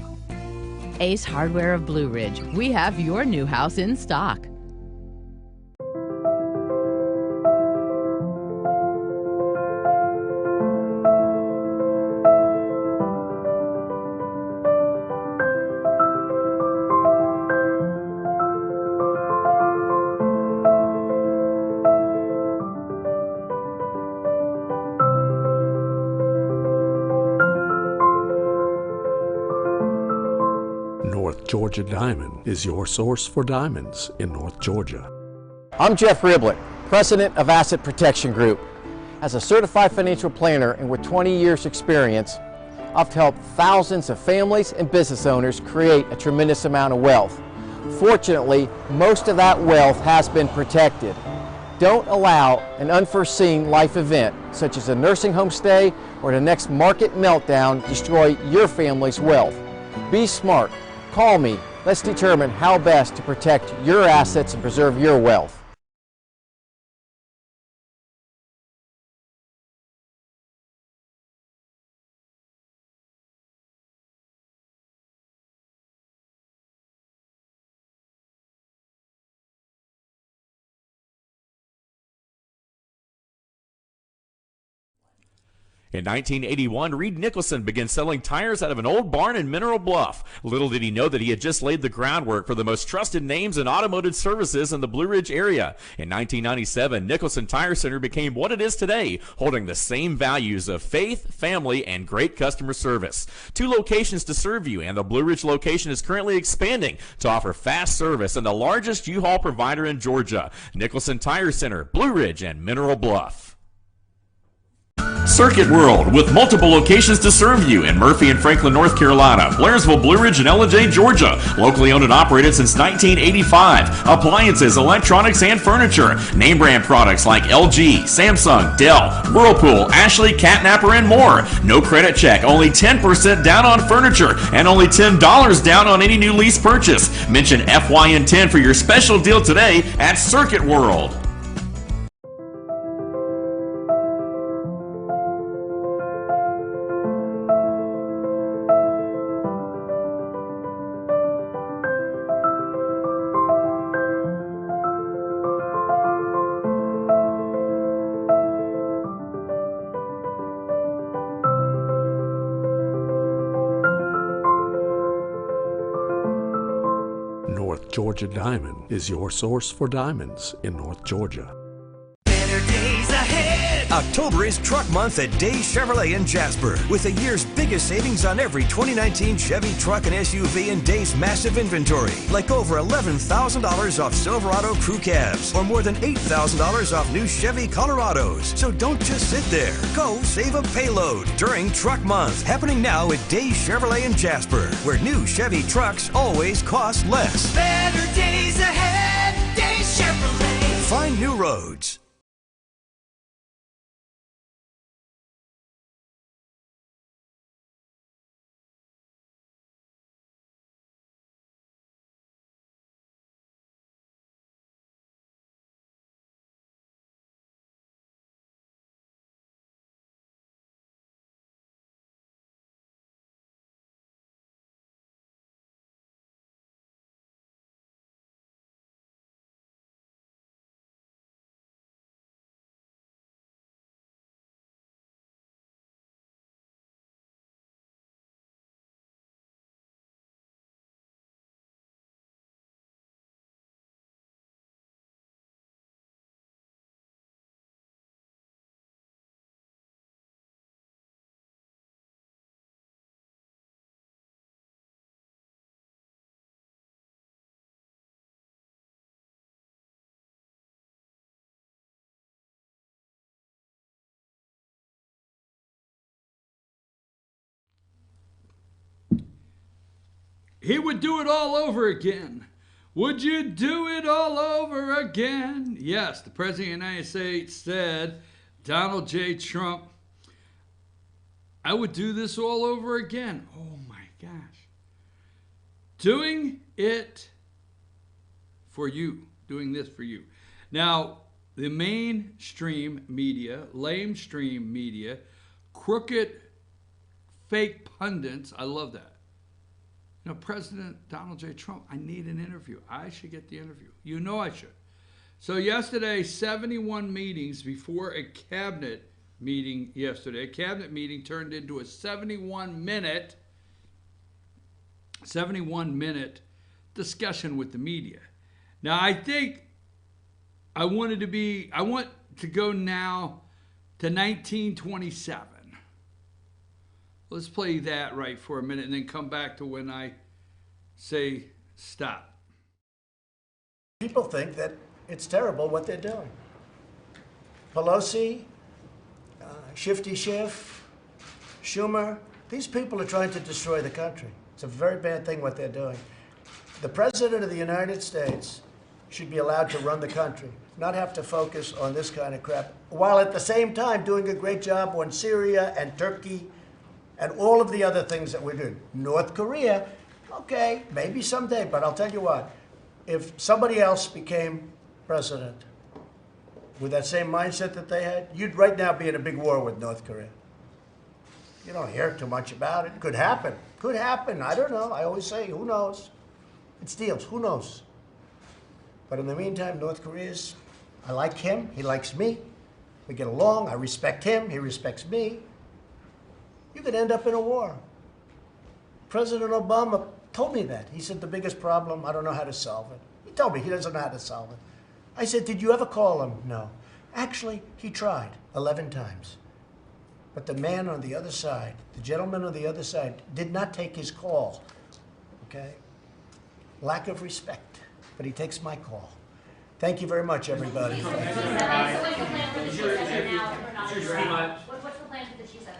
Speaker 3: Ace Hardware of Blue Ridge, we have your new house in stock.
Speaker 4: North Georgia Diamond is your source for diamonds in North Georgia.
Speaker 5: I'm Jeff Riblick, President of Asset Protection Group. As a certified financial planner and with 20 years experience, I've helped thousands of families and business owners create a tremendous amount of wealth. Fortunately, most of that wealth has been protected. Don't allow an unforeseen life event, such as a nursing home stay or the next market meltdown, destroy your family's wealth. Be smart. Call me. Let's determine how best to protect your assets and preserve your wealth.
Speaker 7: In 1981, Reed Nicholson began selling tires out of an old barn in Mineral Bluff. Little did he know that he had just laid the groundwork for the most trusted names in automotive services in the Blue Ridge area. In 1997, Nicholson Tire Center became what it is today, holding the same values of faith, family, and great customer service. 2 locations to serve you, and the Blue Ridge location is currently expanding to offer fast service and the largest U-Haul provider in Georgia. Nicholson Tire Center, Blue Ridge, and Mineral Bluff. Circuit World, with multiple locations to serve you in Murphy and Franklin, North Carolina, Blairsville, Blue Ridge, and Ellijay, Georgia. Locally owned and operated since 1985. Appliances, electronics, and furniture. Name brand products like LG, Samsung, Dell, Whirlpool, Ashley, Catnapper, and more. No credit check, only 10% down on furniture, and only $10 down on any new lease purchase. Mention FYN10 for your special deal today at Circuit World.
Speaker 4: North Georgia Diamond is your source for diamonds in North Georgia.
Speaker 8: Better days ahead. October is Truck Month at Days Chevrolet in Jasper, with the year's biggest savings on every 2019 Chevy truck and SUV in Days' massive inventory, like over $11,000 off Silverado crew cabs, or more than $8,000 off new Chevy Colorados. So don't just sit there. Go save a payload during Truck Month, happening now at Days Chevrolet in Jasper, where new Chevy trucks always cost less.
Speaker 9: Better days ahead, Days Chevrolet.
Speaker 8: Find new roads.
Speaker 1: He would do it all over again. Would you do it all over again? Yes, the President of the United States said, Donald J. Trump, I would do this all over again. Oh my gosh. Doing it for you. Doing this for you. Now, the mainstream media, lamestream media, crooked, fake pundits, I love that. You know, President Donald J. Trump, I need an interview. I should get the interview. You know I should. So yesterday, 71 meetings before a cabinet meeting yesterday. A cabinet meeting turned into a 71-minute discussion with the media. Now, I think I want to go now to 1927. Let's play that right for a minute and then come back to when I say stop.
Speaker 6: People think that it's terrible what they're doing. Pelosi, Shifty Schiff, Schumer, these people are trying to destroy the country. It's a very bad thing what they're doing. The President of the United States should be allowed to run the country, not have to focus on this kind of crap, while at the same time doing a great job on Syria and Turkey and all of the other things that we're doing. North Korea, okay, maybe someday, but I'll tell you what, if somebody else became president with that same mindset that they had, you'd right now be in a big war with North Korea. You don't hear too much about it. Could happen. Could happen. I don't know. I always say, who knows? It's deals. Who knows? But in the meantime, North Korea's, I like him. He likes me. We get along. I respect him. He respects me. You could end up in a war. President Obama told me that. He said the biggest problem, I don't know how to solve it. He told me he doesn't know how to solve it. I said, did you ever call him? No. Actually, he tried 11 times. But the man on the other side, the gentleman on the other side, did not take his call. Okay? Lack of respect. But he takes my call. Thank you very much, everybody.
Speaker 10: What's the plan for the G7 now?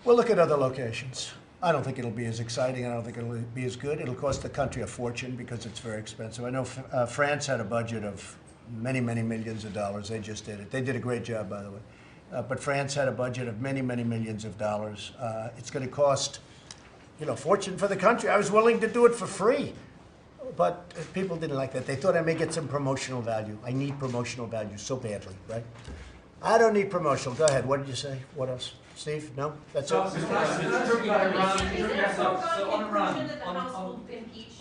Speaker 6: We'll look at other locations. I don't think it'll be as exciting. I don't think it'll be as good. It'll cost the country a fortune because it's very expensive. I know France had a budget of many, many millions of dollars. They just did it. They did a great job, by the way. But France had a budget of many, many millions of dollars. It's going to cost, a fortune for the country. I was willing to do it for free. But people didn't like that. They thought I may get some promotional value. I need promotional value so badly, right? I don't need promotional. Go ahead. What did you say? What else? Steve? No? That's it?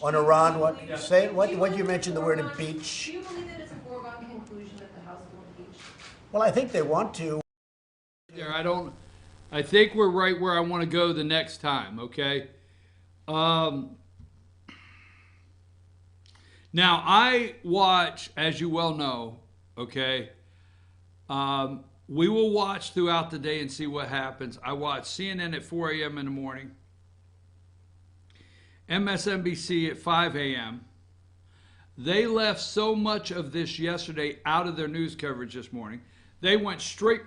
Speaker 6: On Iran, what? Say it. What did you mention the word impeach?
Speaker 10: Do you believe that it's a foregone conclusion that the House will impeach?
Speaker 6: Well, I think they want to.
Speaker 1: I think we're right where I want to go the next time, okay? Now, I watch, as you well know, okay, We will watch throughout the day and see what happens. I watch CNN at 4 a.m. in the morning, MSNBC at 5 a.m. They left so much of this yesterday out of their news coverage this morning. They went straight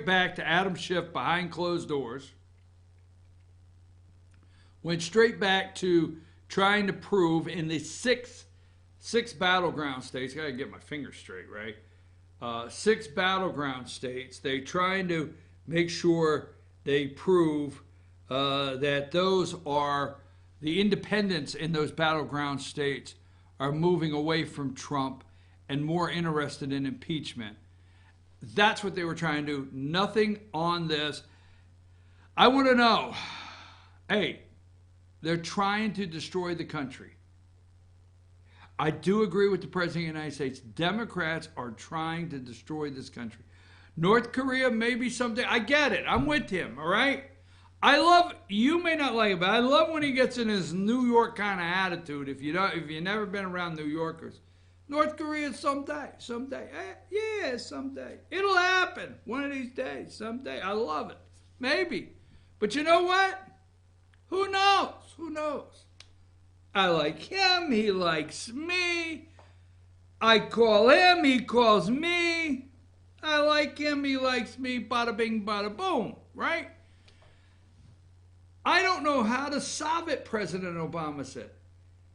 Speaker 1: back to Adam Schiff behind closed doors. Went straight back to trying to prove in the six battleground states. Gotta get my fingers straight, right? 6 battleground states. They trying to make sure they prove that those are the independents in those battleground states are moving away from Trump and more interested in impeachment. That's what they were trying to do. Nothing on this. I want to know, hey, they're trying to destroy the country. I do agree with the President of the United States. Democrats are trying to destroy this country. North Korea, maybe someday. I get it. I'm with him, all right? I love, you may not like it, but I love when he gets in his New York kind of attitude. If you've never been around New Yorkers. North Korea someday. Yeah, someday. It'll happen one of these days, someday. I love it. Maybe. But you know what? Who knows? Who knows? I like him. He likes me. I call him. He calls me. I like him. He likes me. Bada bing, bada boom. Right? I don't know how to solve it, President Obama said.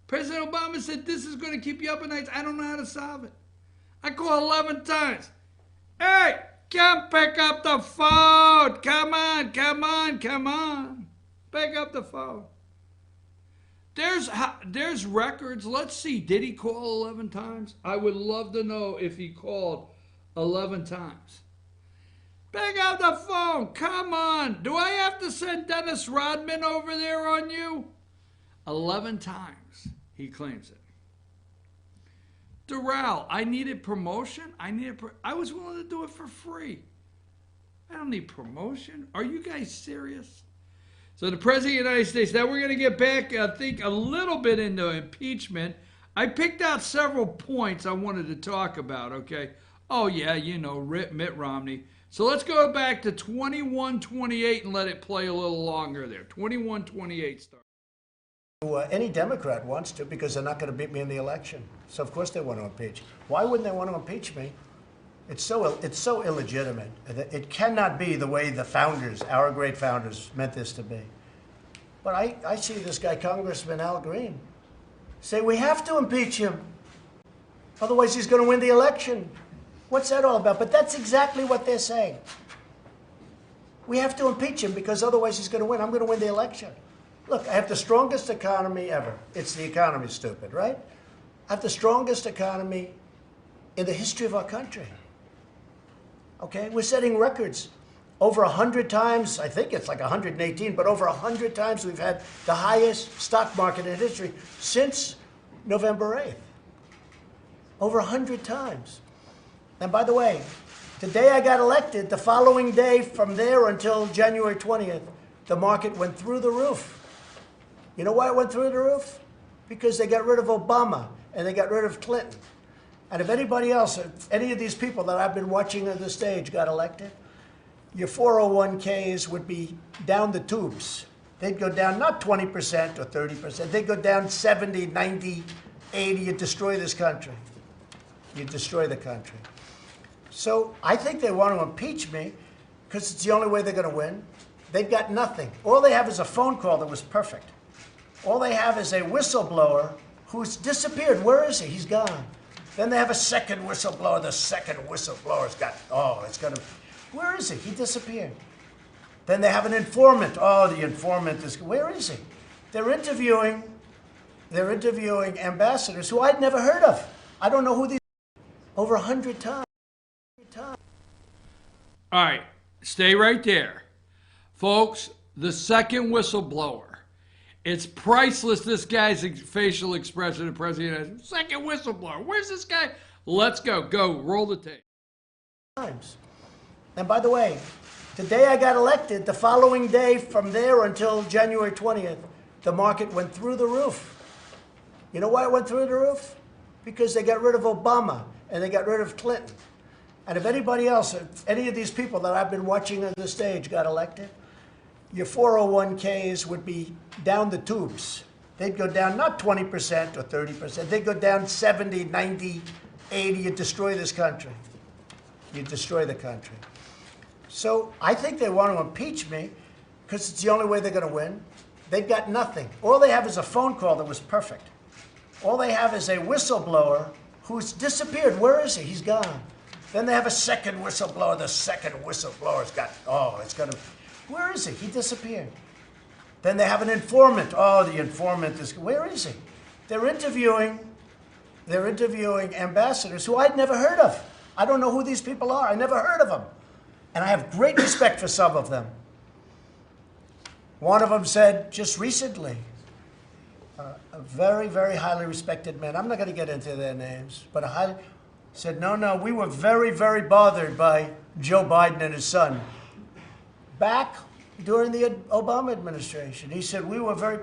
Speaker 1: President Obama said, this is going to keep you up at night. I don't know how to solve it. I call 11 times. Hey, come pick up the phone. Come on. Pick up the phone. There's records. Let's see. Did he call 11 times? I would love to know if he called 11 times. Pick up the phone. Come on. Do I have to send Dennis Rodman over there on you? 11 times, he claims it. Doral, I needed promotion. I was willing to do it for free. I don't need promotion. Are you guys serious? So the President of the United States, now we're going to get back, I think, a little bit into impeachment. I picked out several points I wanted to talk about, okay? Oh, yeah, you know, Mitt Romney. So let's go back to 21-28 and let it play a little longer there. 21-28 start.
Speaker 6: Any Democrat wants to because they're not going to beat me in the election. So of course they want to impeach. Why wouldn't they want to impeach me? It's so illegitimate. It cannot be the way the founders, our great founders, meant this to be. But I see this guy, Congressman Al Green, say we have to impeach him. Otherwise he's going to win the election. What's that all about? But that's exactly what they're saying. We have to impeach him because otherwise he's going to win. I'm going to win the election. Look, I have the strongest economy ever. It's the economy, stupid, right? I have the strongest economy in the history of our country. Okay? We're setting records. Over 100 times, I think it's like 118, but over 100 times we've had the highest stock market in history since November 8th. Over 100 times. And by the way, the day I got elected, the following day from there until January 20th, the market went through the roof. You know why it went through the roof? Because they got rid of Obama and they got rid of Clinton. And if anybody else, if any of these people that I've been watching on the stage got elected, your 401ks would be down the tubes. They'd go down not 20% or 30%. They'd go down 70, 90, 80. You'd destroy this country. You'd destroy the country. So I think they want to impeach me because it's the only way they're going to win. They've got nothing. All they have is a phone call that was perfect. All they have is a whistleblower who's disappeared. Where is he? He's gone. Then they have a second whistleblower. The second whistleblower's got, where is he? He disappeared. Then they have an informant. Oh, the informant is, where is he? They're interviewing ambassadors who I'd never heard of. I don't know who these are. Over 100 times.
Speaker 1: All right, stay right there. Folks, the second whistleblower. It's priceless, this guy's facial expression, the president. Second whistleblower. Where's this guy? Let's go. Go. Roll the tape.
Speaker 6: Times. And by the way, the day I got elected, the following day from there until January 20th, the market went through the roof. You know why it went through the roof? Because they got rid of Obama and they got rid of Clinton. And if anybody else, if any of these people that I've been watching on the stage got elected, your 401ks would be down the tubes. They'd go down not 20% or 30%. They'd go down 70, 90, 80. You'd destroy this country. You'd destroy the country. So I think they want to impeach me because it's the only way they're going to win. They've got nothing. All they have is a phone call that was perfect. All they have is a whistleblower who's disappeared. Where is he? He's gone. Then they have a second whistleblower. The second whistleblower's got, where is he? He disappeared. Then they have an informant. Oh, the informant is, where is he? They're interviewing ambassadors who I'd never heard of. I don't know who these people are. I never heard of them. And I have great respect for some of them. One of them said just recently, a very, very highly respected man, I'm not going to get into their names, but said, no, we were very, very bothered by Joe Biden and his son. Back during the Obama administration, he said,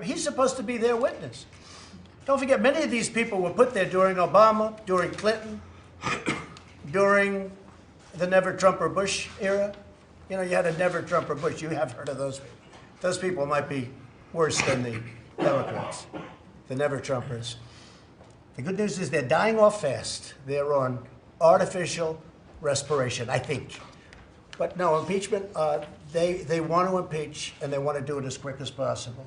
Speaker 6: he's supposed to be their witness. Don't forget, many of these people were put there during Obama, during Clinton, during the Never Trump or Bush era. You know, you had a Never Trump or Bush. You have heard of those people. Those people might be worse than the Democrats, the Never Trumpers. The good news is they're dying off fast. They're on artificial respiration, I think. But no, impeachment, they want to impeach, and they want to do it as quick as possible.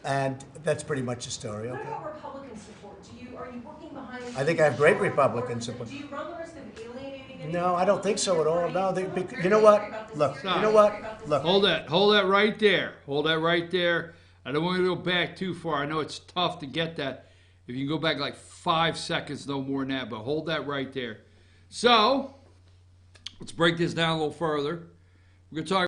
Speaker 6: And that's pretty much the story, okay?
Speaker 10: What about Republican support? Are you working behind?
Speaker 6: I think I have great Republican support.
Speaker 10: Do you run the risk of alienating any?
Speaker 6: No, I don't think so at all. No, you know what? Look, you know what? Look.
Speaker 1: Hold that right there. Hold that right there. I don't want to go back too far. I know it's tough to get that. If you can go back like 5 seconds, no more than that, but hold that right there. So, let's break this down a little further. We're going to talk